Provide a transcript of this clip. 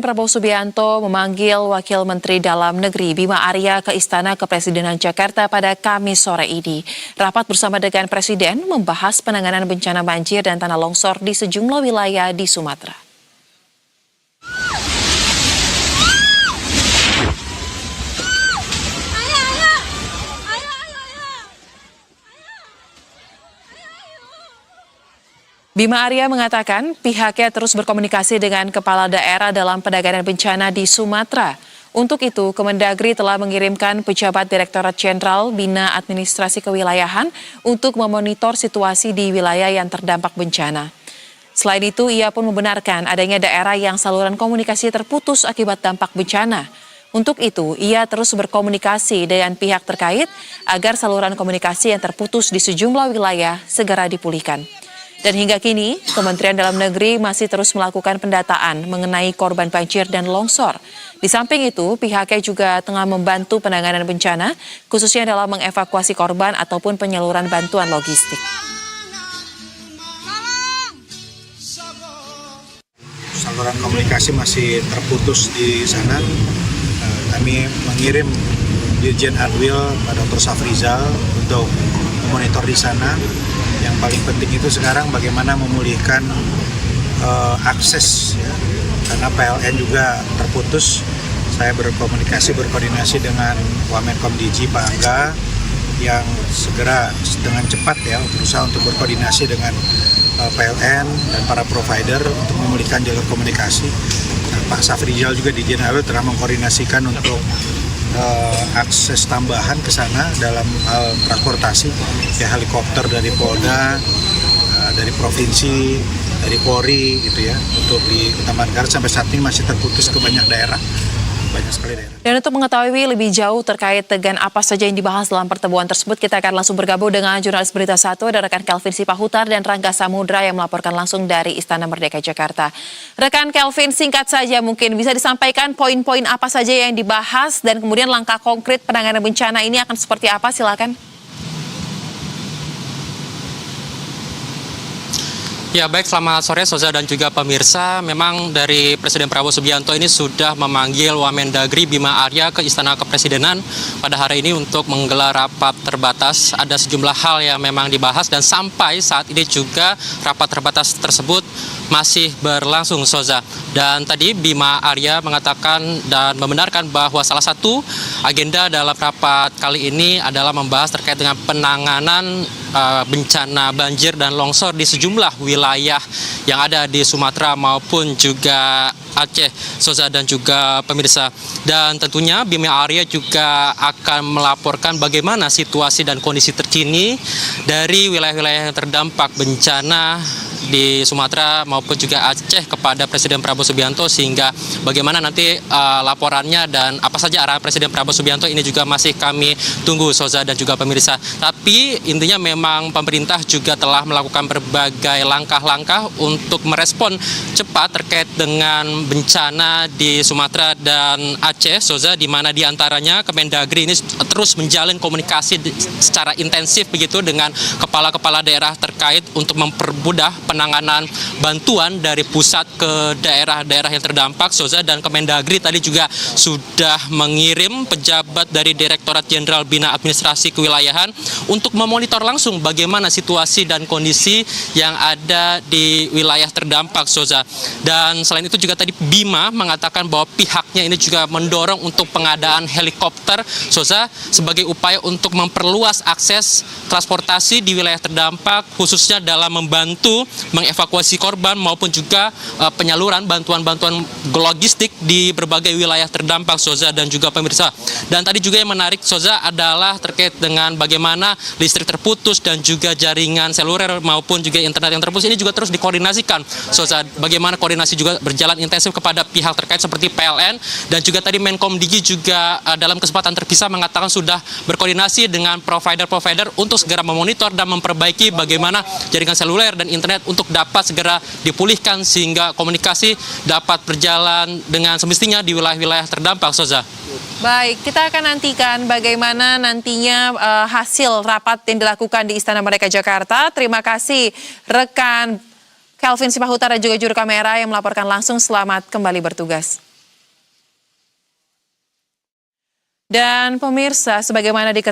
Prabowo Subianto memanggil Wakil Menteri Dalam Negeri Bima Arya ke Istana Kepresidenan Jakarta pada Kamis sore ini. Rapat bersama dengan Presiden membahas penanganan bencana banjir dan tanah longsor di sejumlah wilayah di Sumatera. Bima Arya mengatakan pihaknya terus berkomunikasi dengan kepala daerah dalam penanganan bencana di Sumatera. Untuk itu, Kemendagri telah mengirimkan pejabat Direktorat Jenderal Bina Administrasi Kewilayahan untuk memonitor situasi di wilayah yang terdampak bencana. Selain itu, ia pun membenarkan adanya daerah yang saluran komunikasi terputus akibat dampak bencana. Untuk itu, ia terus berkomunikasi dengan pihak terkait agar saluran komunikasi yang terputus di sejumlah wilayah segera dipulihkan. Dan hingga kini, Kementerian Dalam Negeri masih terus melakukan pendataan mengenai korban banjir dan longsor. Di samping itu, pihaknya juga tengah membantu penanganan bencana, khususnya dalam mengevakuasi korban ataupun penyaluran bantuan logistik. Saluran komunikasi masih terputus di sana. Kami mengirim Dirjen Adwil pada Dr. Safrizal untuk memonitor di sana. Yang paling penting itu sekarang bagaimana memulihkan akses, ya. Karena PLN juga terputus. Saya berkoordinasi dengan Wamenkom DG Pak Angga yang segera dengan cepat ya berusaha untuk berkoordinasi dengan PLN dan para provider untuk memulihkan jalur komunikasi. Nah, Pak Safrizal juga di Jenderal telah mengkoordinasikan untuk akses tambahan ke sana dalam hal transportasi, ya helikopter dari Polda, dari provinsi, dari Polri gitu ya, untuk diutamakan karena sampai saat ini masih terputus ke banyak daerah. Banyak sekali daerah. Dan untuk mengetahui lebih jauh terkait dengan apa saja yang dibahas dalam pertemuan tersebut, kita akan langsung bergabung dengan jurnalis Berita 1, ada rekan Kelvin Sipahutar dan Rangga Samudra yang melaporkan langsung dari Istana Merdeka Jakarta. Rekan Kelvin, singkat saja mungkin bisa disampaikan poin-poin apa saja yang dibahas dan kemudian langkah konkret penanganan bencana ini akan seperti apa, silakan. Ya baik, selamat sore Soza dan juga pemirsa. Memang dari Presiden Prabowo Subianto ini sudah memanggil Wamendagri Bima Arya ke Istana Kepresidenan pada hari ini untuk menggelar rapat terbatas. Ada sejumlah hal yang memang dibahas dan sampai saat ini juga rapat terbatas tersebut masih berlangsung, Soza. Dan tadi Bima Arya mengatakan dan membenarkan bahwa salah satu agenda dalam rapat kali ini adalah membahas terkait dengan penanganan bencana banjir dan longsor di sejumlah wilayah yang ada di Sumatera maupun juga Aceh, Soza dan juga pemirsa. Dan tentunya Bima Arya juga akan melaporkan bagaimana situasi dan kondisi terkini dari wilayah-wilayah yang terdampak bencana di Sumatera maupun juga Aceh kepada Presiden Prabowo Subianto, sehingga bagaimana nanti laporannya dan apa saja arahan Presiden Prabowo Subianto ini juga masih kami tunggu, Soza dan juga pemirsa. Tapi intinya memang pemerintah juga telah melakukan berbagai langkah-langkah untuk merespon cepat terkait dengan bencana di Sumatera dan Aceh, Soza, di mana diantaranya Kemendagri ini terus menjalin komunikasi secara intensif begitu dengan kepala-kepala daerah terkait untuk mempermudah penanganan bantuan dari pusat ke daerah-daerah yang terdampak, Soza. Dan Kemendagri tadi juga sudah mengirim pejabat dari Direktorat Jenderal Bina Administrasi Kewilayahan untuk memonitor langsung bagaimana situasi dan kondisi yang ada di wilayah terdampak, Soza. Dan selain itu juga tadi Bima mengatakan bahwa pihaknya ini juga mendorong untuk pengadaan helikopter, Soza, sebagai upaya untuk memperluas akses transportasi di wilayah terdampak, khususnya dalam membantu mengevakuasi korban maupun juga penyaluran bantuan-bantuan logistik di berbagai wilayah terdampak, Soza dan juga pemirsa. Dan tadi juga yang menarik, Soza, adalah terkait dengan bagaimana listrik terputus dan juga jaringan seluler maupun juga internet yang terputus ini juga terus dikoordinasikan, Soza. Bagaimana koordinasi juga berjalan intensif kepada pihak terkait seperti PLN dan juga tadi Menkom Digi juga dalam kesempatan terpisah mengatakan sudah berkoordinasi dengan provider-provider untuk segera memonitor dan memperbaiki bagaimana jaringan seluler dan internet untuk dapat segera dipulihkan sehingga komunikasi dapat berjalan dengan semestinya di wilayah-wilayah terdampak, Soza. Baik, kita akan nantikan bagaimana nantinya hasil rapat yang dilakukan di Istana Merdeka Jakarta. Terima kasih rekan Kelvin Sipahutar dan juga juru kamera yang melaporkan langsung. Selamat kembali bertugas. Dan pemirsa, sebagaimana diketahui